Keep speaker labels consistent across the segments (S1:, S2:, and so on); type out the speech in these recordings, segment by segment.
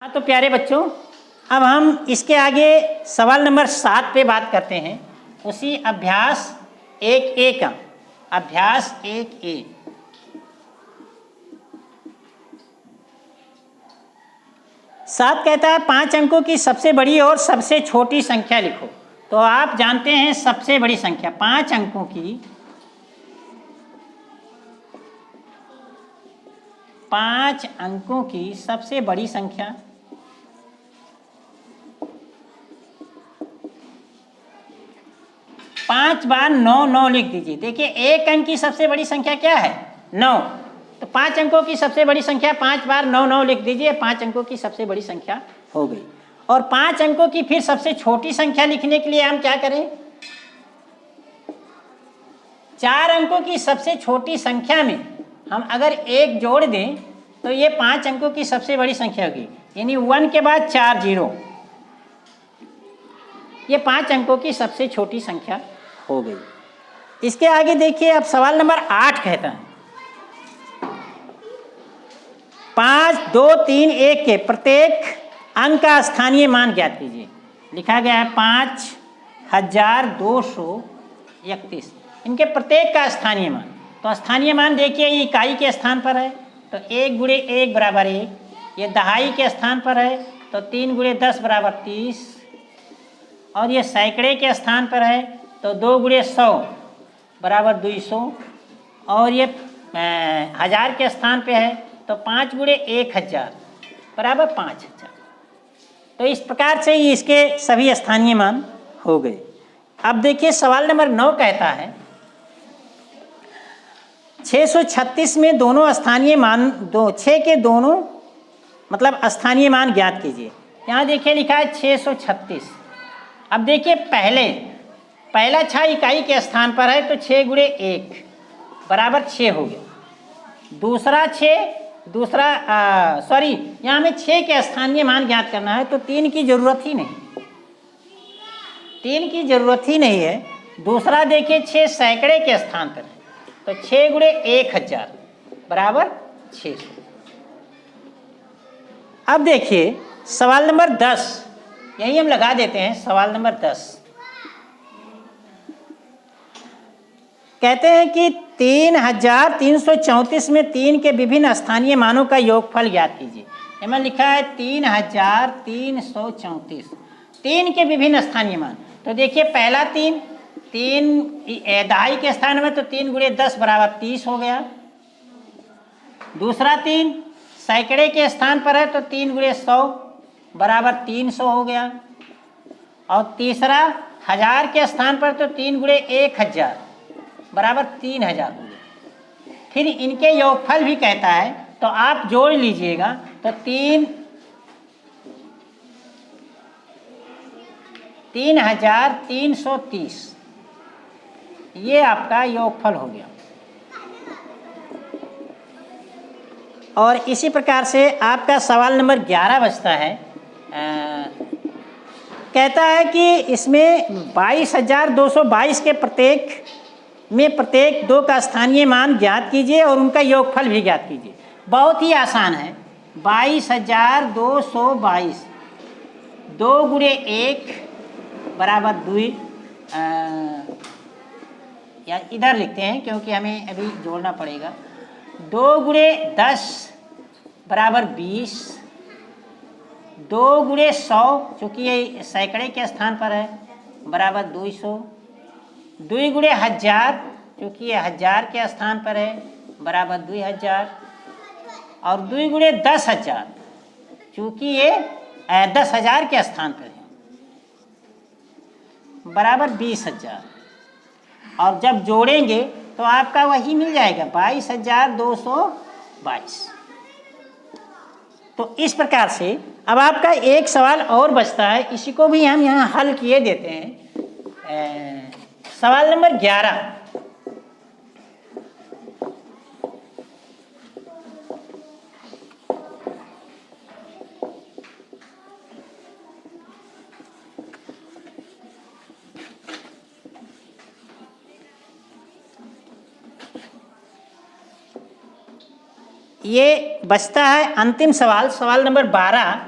S1: हाँ तो प्यारे बच्चों, अब हम इसके आगे सवाल नंबर 7 पे बात करते हैं। उसी अभ्यास 1A का अभ्यास 1A। सात कहता है 5 अंकों की सबसे बड़ी और सबसे छोटी संख्या लिखो। तो आप जानते हैं सबसे बड़ी संख्या 5 अंकों की, 5 अंकों की सबसे बड़ी संख्या 5 बार 9 9 लिख दीजिए। देखिए एक अंक की सबसे बड़ी संख्या क्या है? 9। तो 5 अंकों की सबसे बड़ी संख्या 5 बार 9 9 लिख दीजिए। 5 अंकों की सबसे बड़ी संख्या हो गई। और 5 अंकों की फिर सबसे छोटी संख्या लिखने के लिए हम क्या करें? 4 अंकों की सबसे छोटी संख्या में हम अगर 1 जोड़ दें तो ये 5 अंकों की सबसे बड़ी संख्या होगी, यानी 1 के बाद 4 0। ये 5 अंकों की सबसे छोटी संख्या हो गई। इसके आगे देखिए, अब सवाल नंबर 8 कहता है 5 2 3 1 के प्रत्येक अंक का स्थानीय मान ज्ञात कीजिए। लिखा गया है 5231। इनके प्रत्येक का स्थानीय मान। तो स्थानीय मान देखिए, ये इकाई के स्थान पर है तो 1 गुणे 1 बराबर 1। ये दहाई के स्थान पर है तो 3 गुणे 10 बराबर 30। और ये सैकड़े के स्थान पर है तो 2 गुणे 100 बराबर 200। और ये हजार के स्थान पे है तो 5 गुणे 1000 बराबर 5000। तो इस प्रकार से ही इसके सभी स्थानीय मान हो गए। अब देखिए सवाल नंबर 9 कहता है 636 में दोनों स्थानीय मान 6 के दोनों मतलब स्थानीय मान ज्ञात कीजिए। यहाँ देखिए लिखा है 636। अब देखिए पहला 6 इकाई के स्थान पर है तो 6 गुणे 1 बराबर 6 हो गया। यहाँ हमें 6 के स्थानीय मान ज्ञात करना है तो 3 की जरूरत ही नहीं है। दूसरा देखिए 6 सैकड़े के स्थान पर है तो 6 गुणे 1000 बराबर 600। अब देखिए सवाल नंबर 10, यही हम लगा देते हैं। सवाल नंबर 10 कहते हैं कि 3334 में 3 के विभिन्न स्थानीय मानों का योगफल ज्ञात कीजिए। इसमें लिखा है 3334, 3 के विभिन्न स्थानीय मान। तो देखिए पहला 3 दहाई के स्थान में तो 3 गुणे 10 बराबर 30 हो गया। दूसरा 3 सैकड़े के स्थान पर है तो 3 गुणे 100 बराबर 300 हो गया। और तीसरा हजार के स्थान पर तो 3 गुणे 1000 बराबर 3000 हो गया। फिर इनके योगफल भी कहता है तो आप जोड़ लीजिएगा तो 3330 ये आपका योगफल हो गया। और इसी प्रकार से आपका सवाल नंबर 11 बचता है। कहता है कि इसमें 22222 के प्रत्येक 2 का स्थानीय मान ज्ञात कीजिए और उनका योगफल भी ज्ञात कीजिए। बहुत ही आसान है। 22222 2 गुणे 1 बराबर 2। या इधर लिखते हैं क्योंकि हमें अभी जोड़ना पड़ेगा। 2 गुणे 10 बराबर 20। 2 गुणे 100 चूँकि ये सैकड़े के स्थान पर है बराबर 200। 2 गुणे 1000 क्योंकि ये हजार के स्थान पर है बराबर 2000। और 2 गुणे 10,000 चूँकि ये 10,000 के स्थान पर है बराबर 20,000। और जब जोड़ेंगे तो आपका वही मिल जाएगा 22,222। तो इस प्रकार से अब आपका एक सवाल और बचता है, इसी को भी हम यहाँ हल किए देते हैं। सवाल नंबर 11 ये बचता है अंतिम सवाल, सवाल नंबर 12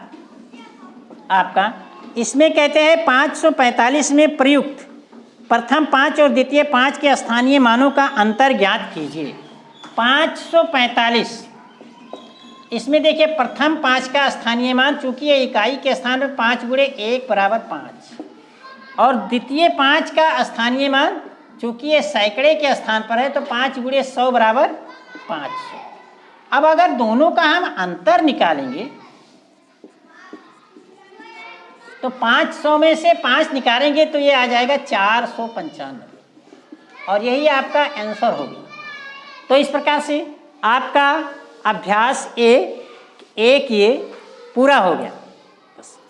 S1: आपका इसमें कहते हैं 545 में प्रयुक्त प्रथम 5 और द्वितीय 5 के स्थानीय मानों का अंतर ज्ञात कीजिए। 545 इसमें देखिए प्रथम 5 का स्थानीय मान, चूंकि ये इकाई के स्थान पर 5 गुणे 1 बराबर 5, और द्वितीय 5 का स्थानीय मान चूंकि ये सैकड़े के स्थान पर है तो 5 गुणे 100 बराबर 500। अब अगर दोनों का हम अंतर निकालेंगे तो 500 में से 5 निकालेंगे तो ये आ जाएगा 495, और यही आपका आंसर होगा। तो इस प्रकार से आपका अभ्यास एक ये पूरा हो गया।